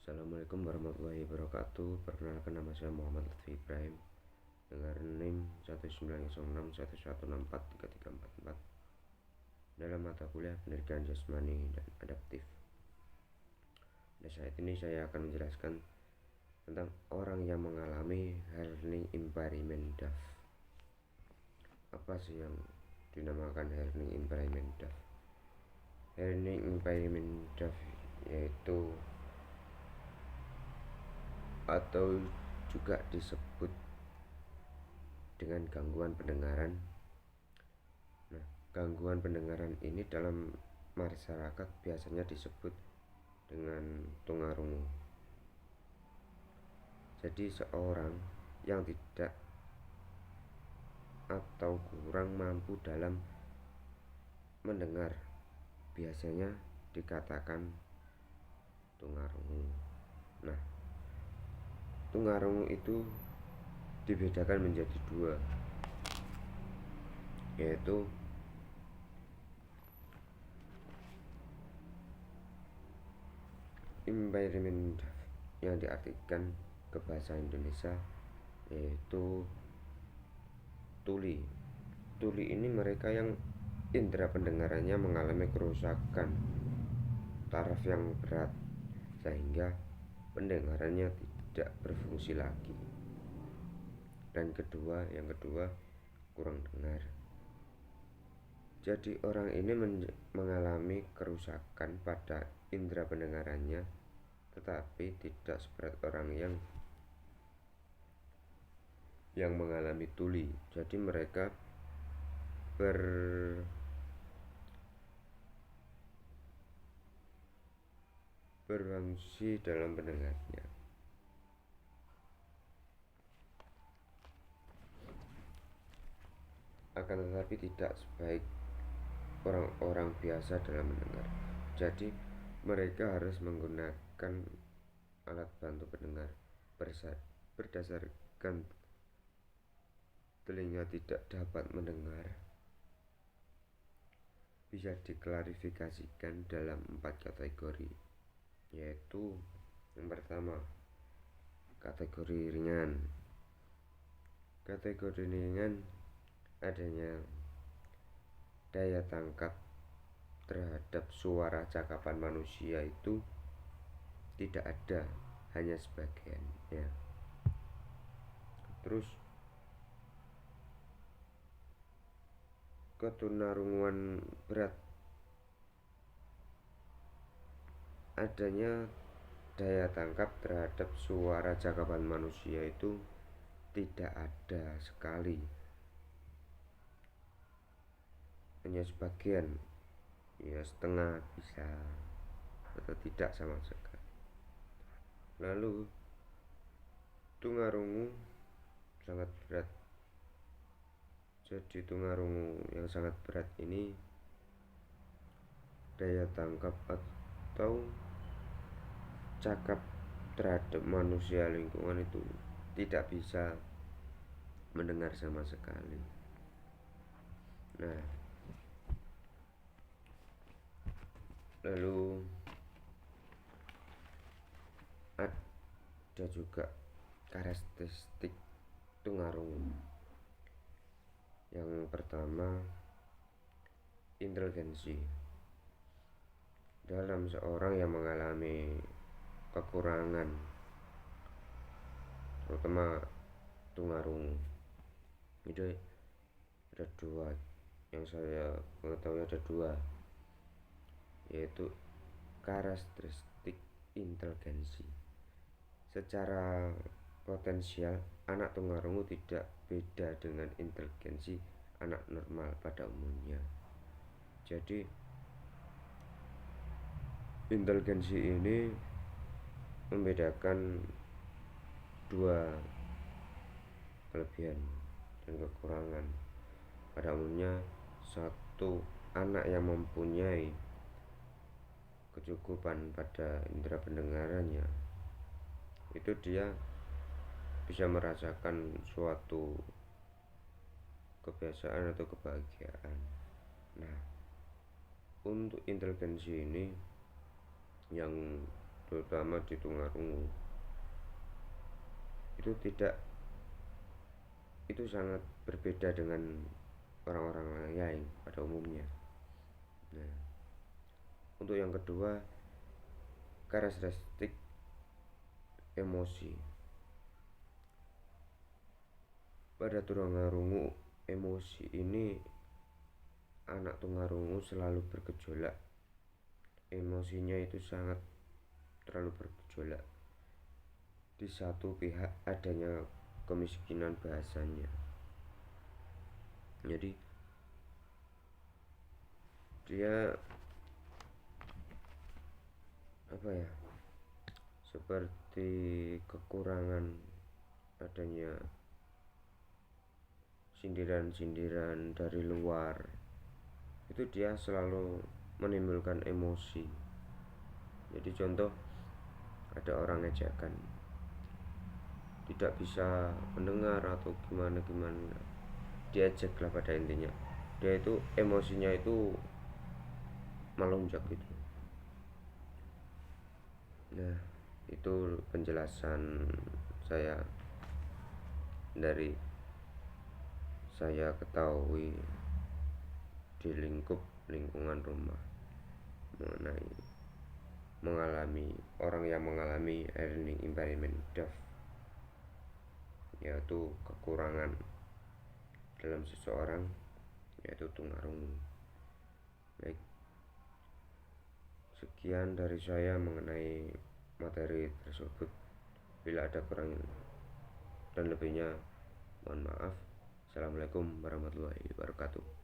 Assalamualaikum warahmatullahi wabarakatuh. Perkenalkan, nama saya Muhammad Lutfi Ibrahim dengan NIM 19061164334 dalam mata kuliah pendidikan jasmani dan adaptif. Nah, saat ini saya akan menjelaskan tentang orang yang mengalami learning impairment DAF. Apa sih yang dinamakan learning impairment DAF? Learning impairment DAF yaitu atau juga disebut dengan gangguan pendengaran. Nah, gangguan pendengaran ini dalam masyarakat biasanya disebut dengan tunarungu. Jadi seorang yang tidak atau kurang mampu dalam mendengar biasanya dikatakan tunarungu. Nah, tunarungu itu dibedakan menjadi dua, yaitu impairment yang diartikan ke bahasa Indonesia yaitu tuli. Tuli ini mereka yang indera pendengarannya mengalami kerusakan taraf yang berat sehingga pendengarannya tidak berfungsi lagi. Dan yang kedua kurang dengar. Jadi orang ini mengalami kerusakan pada indera pendengarannya, tetapi tidak seberat orang yang mengalami tuli. Jadi mereka berfungsi dalam pendengarnya. Akan tetapi tidak sebaik orang-orang biasa dalam mendengar. Jadi mereka harus menggunakan alat bantu pendengar berdasarkan telinga tidak dapat mendengar. Bisa diklarifikasikan dalam 4 kategori, yaitu yang pertama, kategori ringan. Kategori ringan adanya daya tangkap terhadap suara cakapan manusia itu tidak ada, hanya sebagiannya. Terus ketunarunguan berat, adanya daya tangkap terhadap suara cakapan manusia itu tidak ada sekali, hanya sebagian, ya setengah bisa atau tidak sama sekali. Lalu tunarungu sangat berat. Jadi tunarungu yang sangat berat ini daya tangkap atau cakap terhadap manusia lingkungan itu tidak bisa mendengar sama sekali. Nah, lalu ada juga karakteristik tunarungu. Yang pertama, inteligensi. Dalam seorang yang mengalami kekurangan terutama tunarungu itu ada dua, yang saya mengetahui ada dua, yaitu karakteristik inteligensi. Secara potensial anak tunarungu tidak beda dengan inteligensi anak normal pada umumnya. Jadi inteligensi ini membedakan dua kelebihan dan kekurangan. Pada umumnya satu anak yang mempunyai kecukupan pada indera pendengarannya itu dia bisa merasakan suatu kebiasaan atau kebahagiaan. Nah, untuk inteligensi ini yang terutama di Tungarungu, itu sangat berbeda dengan orang-orang lain pada umumnya. Nah, untuk yang kedua, karakteristik emosi. Pada Tunarungu, emosi ini anak Tunarungu selalu bergejolak. Emosinya itu sangat terlalu bergejolak. Di satu pihak adanya kemiskinan bahasanya. Jadi dia seperti kekurangan adanya sindiran-sindiran dari luar, itu dia selalu menimbulkan emosi. Jadi contoh, ada orang ejekan, tidak bisa mendengar atau gimana diejek lah pada intinya, dia itu emosinya itu melonjak gitu. Nah, itu penjelasan saya dari saya ketahui di lingkungan rumah mengenai orang yang mengalami learning impairment DAF, yaitu kekurangan dalam seseorang, yaitu tunarungu. Baik, sekian dari saya mengenai materi tersebut. Bila ada kurang dan lebihnya, mohon maaf. Assalamualaikum warahmatullahi wabarakatuh.